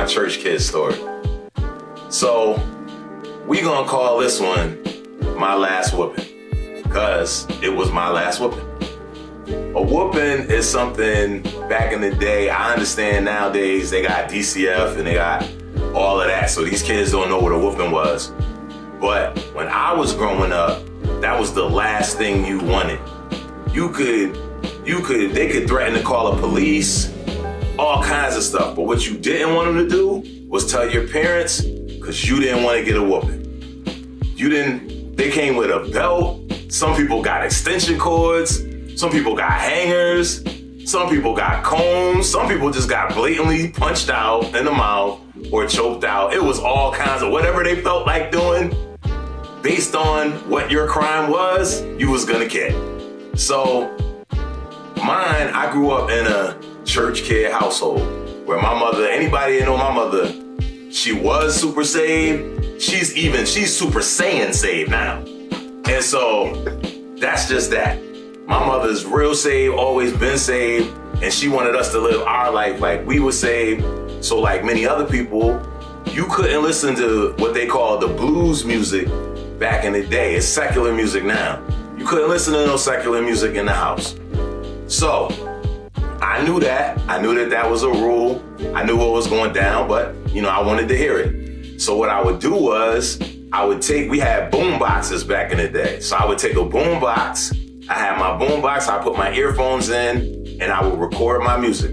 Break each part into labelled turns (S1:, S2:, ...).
S1: church kid story. So we gonna call this one my last whooping, because it was my last whooping. A whooping is something back in the day. I understand nowadays they got DCF and they got all of that, so these kids don't know what a whooping was. But when I was growing up, that was the last thing you wanted. They could threaten to call the police, all kinds of stuff. But what you didn't want them to do was tell your parents, because you didn't want to get a whooping. They came with a belt. Some people got extension cords. Some people got hangers. Some people got combs. Some people just got blatantly punched out in the mouth or choked out. It was all kinds of whatever they felt like doing. Based on what your crime was, you was gonna get. So mine, I grew up in a church kid household where my mother, anybody that know my mother, she was super saved. She's super Saiyan saved now. And so that's just that. My mother's real saved, always been saved, and she wanted us to live our life like we were saved. So like many other people, you couldn't listen to what they call the blues music back in the day. It's secular music now. You couldn't listen to no secular music in the house. So I knew that. I knew that was a rule. I knew what was going down, but I wanted to hear it. So what I would do was we had boom boxes back in the day. So I would take a boom box. I had my boom box. I put my earphones in and I would record my music.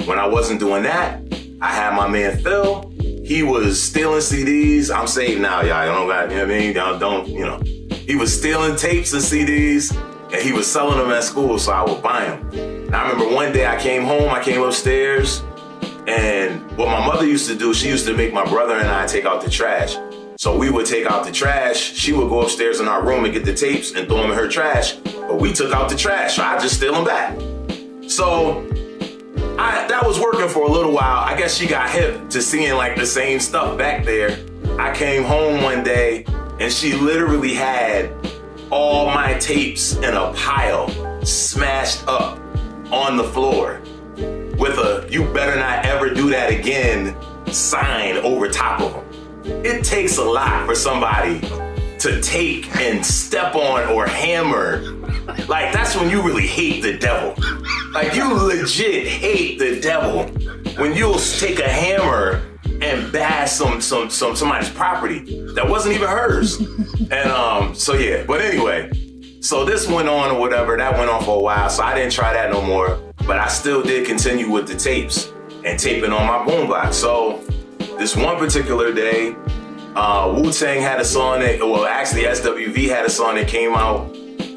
S1: When I wasn't doing that, I had my man Phil. He was stealing CDs. I'm saved now, y'all. I don't got, Y'all don't, He was stealing tapes and CDs and he was selling them at school, so I would buy them. And I remember one day I came upstairs, and what my mother used to do, she used to make my brother and I take out the trash. So we would take out the trash. She would go upstairs in our room and get the tapes and throw them in her trash. But we took out the trash, so I just steal them back. So that was working for a little while. I guess she got hip to seeing like the same stuff back there. I came home one day and she literally had all my tapes in a pile smashed up on the floor with a "you better not ever do that again" sign over top of them. It takes a lot for somebody to take and step on or hammer. Like, that's when you really hate the devil. Like, you legit hate the devil when you'll take a hammer and bash somebody's property that wasn't even hers. And so yeah, but anyway, so this went on or whatever, that went on for a while, so I didn't try that no more, but I still did continue with the tapes and taping on my boombox. So this one particular day, Wu-Tang had a song actually SWV had a song that came out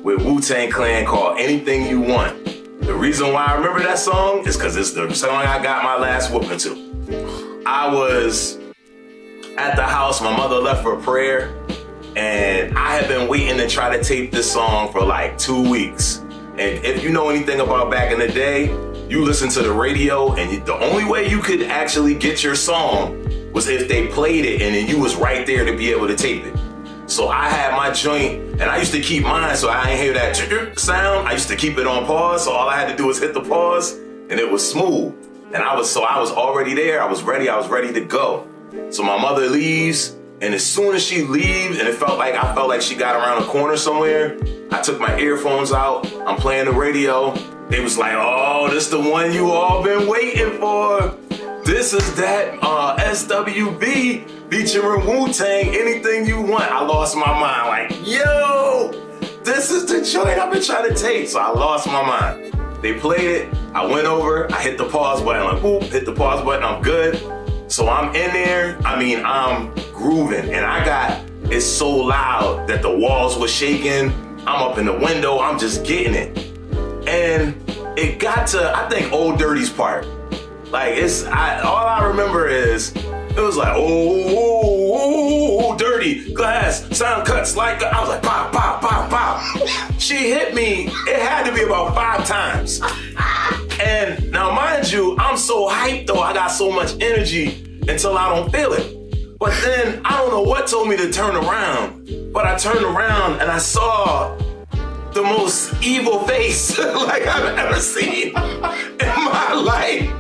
S1: with Wu-Tang Clan called Anything You Want. The reason why I remember that song is because it's the song I got my last whooping to. I was at the house, my mother left for prayer, and I had been waiting to try to tape this song for like 2 weeks. And if you know anything about back in the day, you listen to the radio and the only way you could actually get your song was if they played it and then you was right there to be able to tape it. So I had my joint, and I used to keep mine so I didn't hear that sound. I used to keep it on pause, so all I had to do was hit the pause, and it was smooth. And I was already there. I was ready to go. So my mother leaves, and as soon as she leaves, and I felt like she got around a corner somewhere, I took my earphones out. I'm playing the radio. They was like, "Oh, this the one you all been waiting for. This is that SWV featuring Wu-Tang, Anything You Want." I lost my mind, like, yo, this is the joint I've been trying to tape. So I lost my mind. They played it, I went over, I hit the pause button, like, boop, hit the pause button, I'm good. So I'm in there, I'm grooving, and it's so loud that the walls were shaking. I'm up in the window, I'm just getting it. And it got to, I think, Old Dirty's part. Like, all I remember is, it was like, oh, dirty, glass, sound cuts like, I was like, pop, pop, pop, pop. She hit me, it had to be about 5 times. And now, mind you, I'm so hyped though, I got so much energy until I don't feel it. But then, I don't know what told me to turn around, but I turned around and I saw the most evil face like I've ever seen in my life.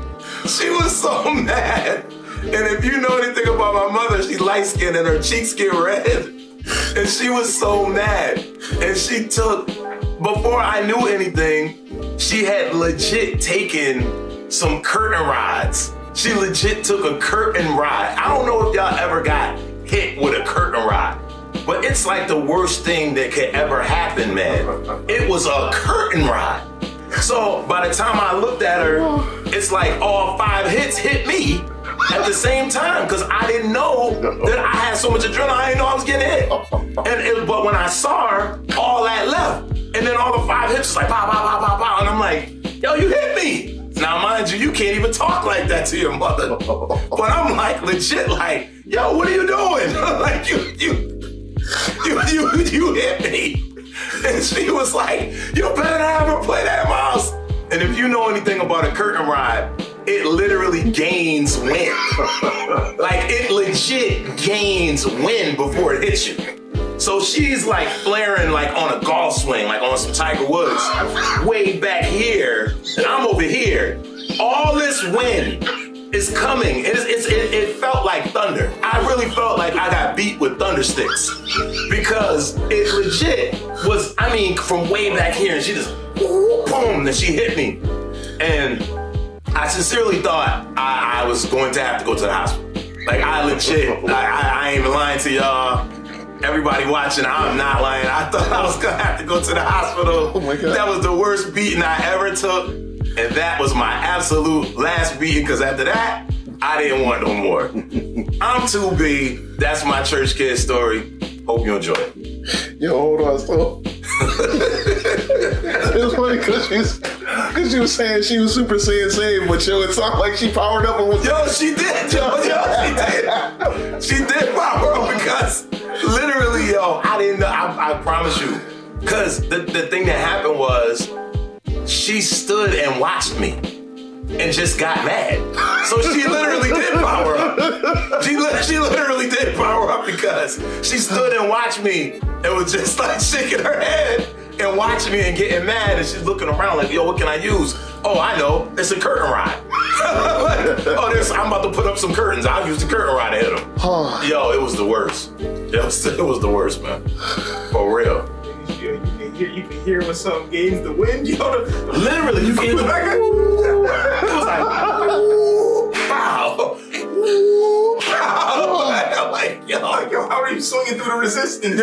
S1: She was so mad. And if you know anything about my mother, she's light-skinned and her cheeks get red. And she was so mad. And she took, before I knew anything, she had legit taken some curtain rods. She legit took a curtain rod. I don't know if y'all ever got hit with a curtain rod, but it's like the worst thing that could ever happen, man. It was a curtain rod. So by the time I looked at her, it's like all 5 hits hit me at the same time, because I didn't know that I had so much adrenaline. I didn't know I was getting hit. But when I saw her, all that left. And then all the 5 hits was like, pow, pow, pow, pow, pow. And I'm like, yo, you hit me. Now, mind you can't even talk like that to your mother. But I'm like, legit, like, yo, what are you doing? Like, you hit me. And she was like, you better not ever play that in my house. And if you know anything about a curtain rod, it literally gains wind. Like, it legit gains wind before it hits you. So she's like flaring like on a golf swing, like on some Tiger Woods, way back here, and I'm over here. All this wind is coming. It felt like thunder. I really felt like I got beat with thunder sticks, because it legit was, I mean, from way back here, and she just, boom, and she hit me. And I sincerely thought I was going to have to go to the hospital. Like, I legit, I ain't even lying to y'all. Everybody watching, I'm not lying. I thought I was gonna have to go to the hospital.
S2: Oh my God.
S1: That was the worst beating I ever took. And that was my absolute last beating, because after that, I didn't want no more. I'm 2B. That's my church kid story. Hope you enjoy it.
S2: Yo, hold on. So it was funny because she was saying she was Super Saiyan saved, but yo, it sounded like she powered up and was.
S1: Yo, she did. Yo, she did. She did power up, because literally, yo, I didn't know. I promise you. Because the thing that happened was, she stood and watched me and just got mad. So she literally did power up. She literally did power up, because she stood and watched me and was just like shaking her head and watching me and getting mad. And she's looking around like, yo, what can I use? Oh, I know. It's a curtain rod. Like, I'm about to put up some curtains. I'll use the curtain rod to hit him. Yo, it was the worst. It was the worst, man. For real.
S3: You can hear when something gains the wind, yo.
S1: Literally, you can hear it was like, wow. I'm like, yo,
S3: How are you swinging through the resistance?